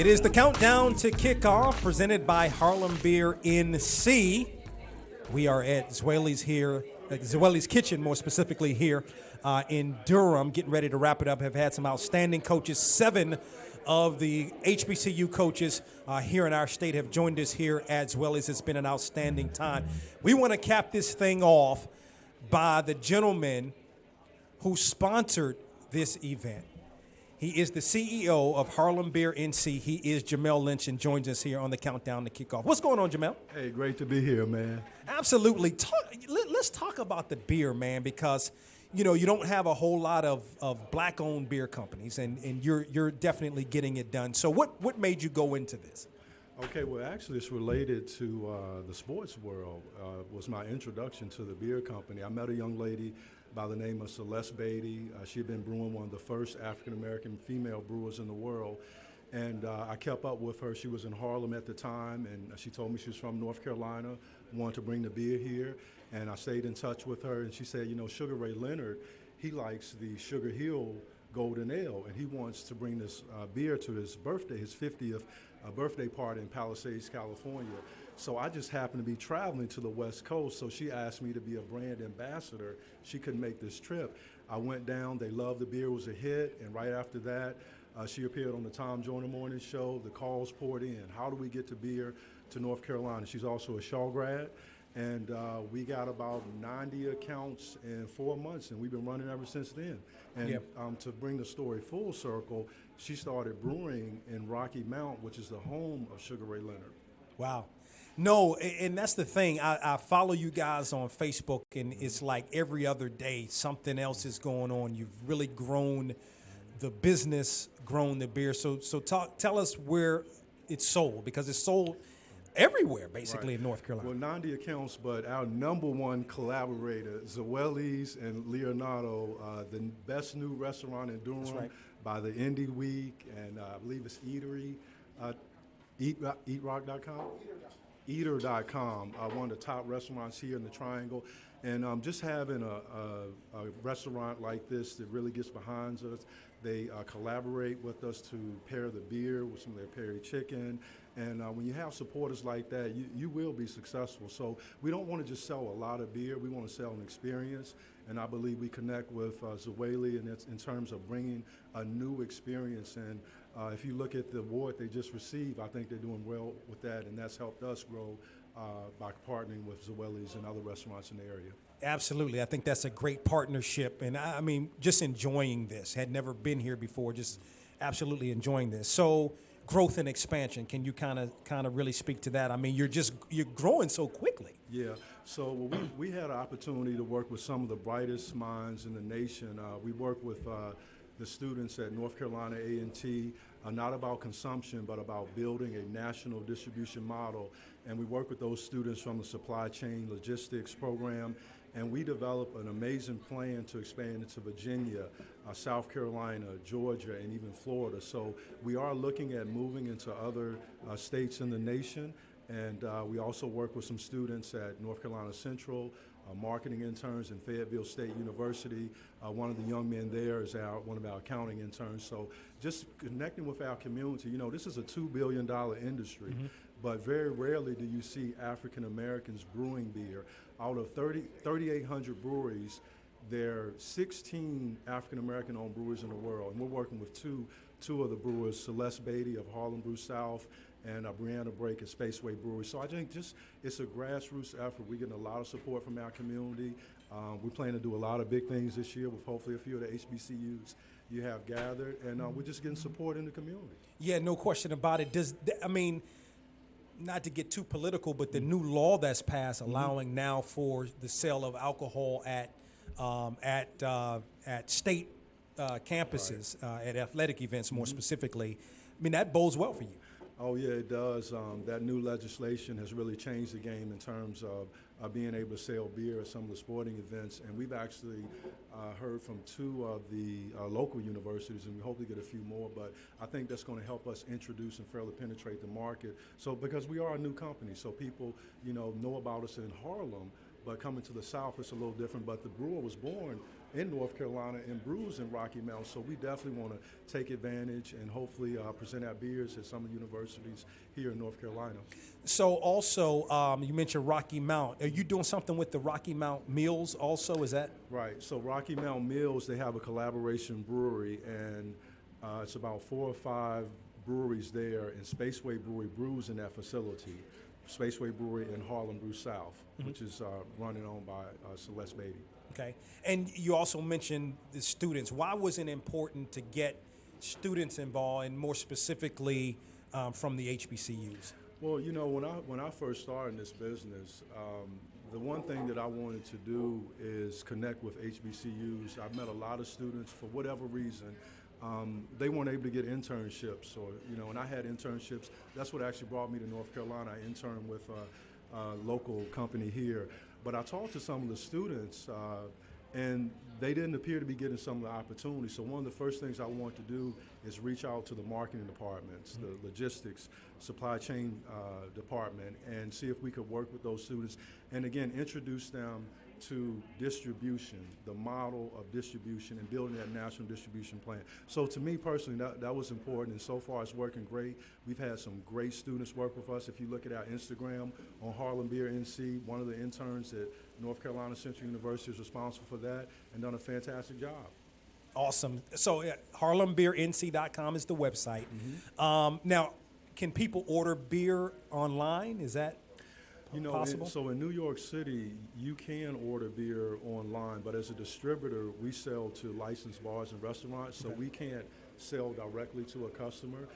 It is the countdown to kickoff presented by Harlem Beer NC. We are at Zweli's Kitchen, more specifically here in Durham, getting ready to wrap it up. Have had some outstanding coaches. 7 of the HBCU coaches here in our state have joined us here at Zweli's. It's been an outstanding time. We want to cap this thing off by the gentleman who sponsored this event. He is the CEO of Harlem Beer NC. He is Jamel Lynch and joins us here on the countdown to kickoff. What's going on, Jamel? Hey, great to be here, man. Absolutely. Let's talk about the beer, man, because you don't have a whole lot of black-owned beer companies, and you're definitely getting it done. So what made you go into this? Okay, well, actually, it's related to the sports world. Was my introduction to the beer company. I met a young lady by the name of Celeste Beatty. She had been brewing one of the first African-American female brewers in the world. And I kept up with her. She was in Harlem at the time, and she told me she was from North Carolina, wanted to bring the beer here. And I stayed in touch with her, and she said, Sugar Ray Leonard, he likes the Sugar Hill Golden Ale, and he wants to bring this beer to his birthday, his 50th birthday party in Palisades, California. So I just happened to be traveling to the West Coast, so she asked me to be a brand ambassador. She couldn't make this trip. I went down, they loved the beer, it was a hit, and right after that, she appeared on the Tom Joyner Morning Show. The calls poured in. How do we get the beer to North Carolina? She's also a Shaw grad, and we got about 90 accounts in 4 months, and we've been running ever since then. And yep. To bring the story full circle, she started brewing in Rocky Mount, which is the home of Sugar Ray Leonard. Wow. No, and that's the thing. I follow you guys on Facebook, and it's like every other day something else is going on. You've really grown the business, grown the beer. So tell us where it's sold, because it's sold everywhere, basically, right. In North Carolina. Well, 90 accounts, but our number one collaborator, Zweli's and Leonardo, the best new restaurant in Durham, right. By the Indie Week, and I believe it's Eatery, eatrock.com? Eater.com, one of the top restaurants here in the Triangle. And just having a restaurant like this that really gets behind us, they collaborate with us to pair the beer with some of their peri chicken. And when you have supporters like that, you will be successful. So we don't want to just sell a lot of beer. We want to sell an experience. And I believe we connect with Zweli in terms of bringing a new experience. And if you look at the award they just received, I think they're doing well with that. And that's helped us grow by partnering with Zweli's and other restaurants in the area. Absolutely. I think that's a great partnership. And I mean, just enjoying this. Had never been here before, just absolutely enjoying this. So growth and expansion, can you kind of really speak to that? I mean, you're growing so quickly. Yeah. So we had an opportunity to work with some of the brightest minds in the nation. We work with the students at North Carolina A&T, not about consumption, but about building a national distribution model. And we work with those students from the supply chain logistics program. And we developed an amazing plan to expand into Virginia, South Carolina, Georgia, and even Florida. So we are looking at moving into other states in the nation. And we also work with some students at North Carolina Central, marketing interns in Fayetteville State University. One of the young men there is one of our accounting interns. So just connecting with our community. This is a $2 billion industry, mm-hmm. But very rarely do you see African Americans brewing beer. Out of 3,800 breweries, there are 16 African American owned breweries in the world. And we're working with two of the brewers, Celeste Beatty of Harlem Brew South, and Brianna Brake at Spaceway Brewery. So I think it's a grassroots effort. We're getting a lot of support from our community. We plan to do a lot of big things this year with hopefully a few of the HBCUs you have gathered, and we're just getting support in the community. Yeah, no question about it. Not to get too political, but the new law that's passed allowing now for the sale of alcohol at state campuses, right. At athletic events more specifically, I mean, that bodes well for you. Oh, yeah, it does. That new legislation has really changed the game in terms of being able to sell beer at some of the sporting events. And we've actually heard from 2 of the local universities, and we hope to get a few more. But I think that's going to help us introduce and fairly penetrate the market. So because we are a new company, so people, know about us in Harlem, but coming to the South, it's a little different. But the brewer was born in North Carolina and brews in Rocky Mount. So we definitely want to take advantage and hopefully present our beers at some of the universities here in North Carolina. So also, you mentioned Rocky Mount. Are you doing something with the Rocky Mount Meals also? Is that? Right. So Rocky Mount Mills, they have a collaboration brewery, and it's about 4 or 5 breweries there, and Spaceway Brewery brews in that facility. Spaceway Brewery in Harlem Brew South, which is run and owned by Celeste Beatty. Okay. And you also mentioned the students. Why was it important to get students involved, and more specifically from the HBCUs? Well, you know, when I first started in this business, the one thing that I wanted to do is connect with HBCUs. I've met a lot of students, for whatever reason, they weren't able to get internships, or, you know, and I had internships. That's what actually brought me to North Carolina. I interned with a local company here. But I talked to some of the students, and they didn't appear to be getting some of the opportunities. So one of the first things I want to do is reach out to the marketing departments, the logistics, supply chain department, and see if we could work with those students, and again, introduce them to distribution, the model of distribution, and building that national distribution plan. So to me personally, that was important, and so far it's working great. We've had some great students work with us. If you look at our Instagram on Harlem Beer NC, one of the interns at North Carolina Central University is responsible for that and done a fantastic job. Awesome. So harlembeernc.com is the website. Now, can people order beer online? Is that possible? So in New York City, you can order beer online, but as a distributor, we sell to licensed bars and restaurants, so we can't sell directly to a customer.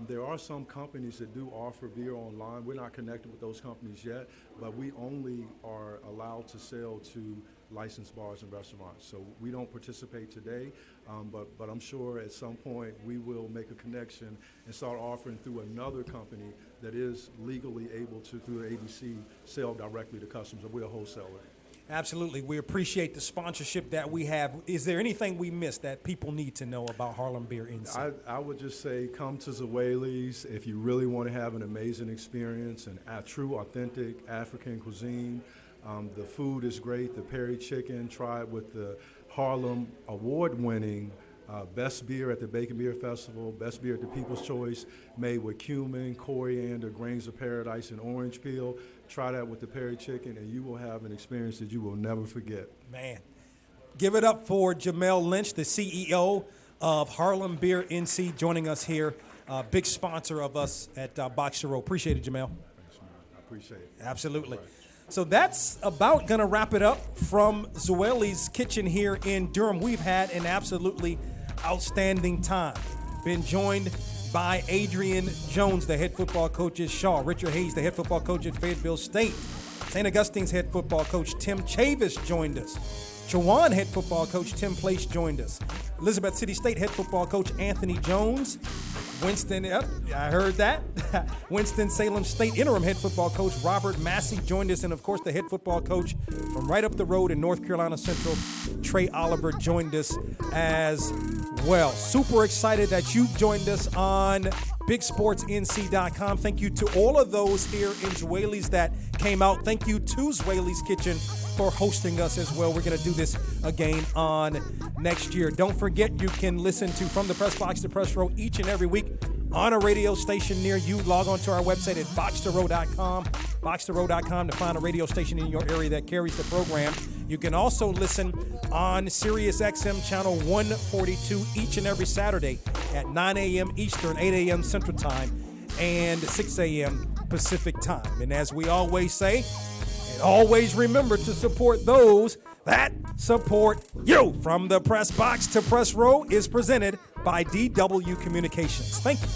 There are some companies that do offer beer online. We're not connected with those companies yet, but we only are allowed to sell to licensed bars and restaurants. So we don't participate today, but I'm sure at some point we will make a connection and start offering through another company that is legally able to, through the ABC, sell directly to customers. We're a wholesaler. Absolutely. We appreciate the sponsorship that we have. Is there anything we missed that people need to know about Harlem Beer NC? I would just say come to Zweli's if you really want to have an amazing experience and a true, authentic African cuisine. The food is great. The Perry chicken, try it with the Harlem award-winning best beer at the Bacon Beer Festival, best beer at the People's Choice, made with cumin, coriander, grains of paradise, and orange peel. Try that with the Perry chicken, and you will have an experience that you will never forget. Man, give it up for Jamel Lynch, the CEO of Harlem Beer NC, joining us here. Big sponsor of us at Box to Row. Appreciate it, Jamel. Thanks, man. I appreciate it. Absolutely. Right. So that's about going to wrap it up from Zweli's Kitchen here in Durham. We've had an absolutely outstanding time. Been joined by Adrian Jones, the head football coach at Shaw, Richard Hayes, the head football coach at Fayetteville State, St. Augustine's head football coach Tim Chavis joined us, Chowan head football coach Tim Place joined us, Elizabeth City State head football coach Anthony Jones, Winston, I heard that. Winston-Salem State interim head football coach Robert Massey joined us, and of course the head football coach from right up the road in North Carolina Central, Trey Oliver, joined us as well. Super excited that you joined us on BigSportsNC.com. Thank you to all of those here in Zweli's that came out. Thank you to Zweli's Kitchen for hosting us as well. We're going to do this again on next year. Don't forget, you can listen to From the Press Box to Press Row each and every week on a radio station near you. Log on to our website at boxtorow.com, boxtorow.com to find a radio station in your area that carries the program. You can also listen on Sirius XM channel 142 each and every Saturday at 9 a.m. Eastern, 8 a.m. Central Time, and 6 a.m. Pacific Time. And as we always say, and always remember to support those that support you. From the Press Box to Press Row is presented by DW Communications. Thank you.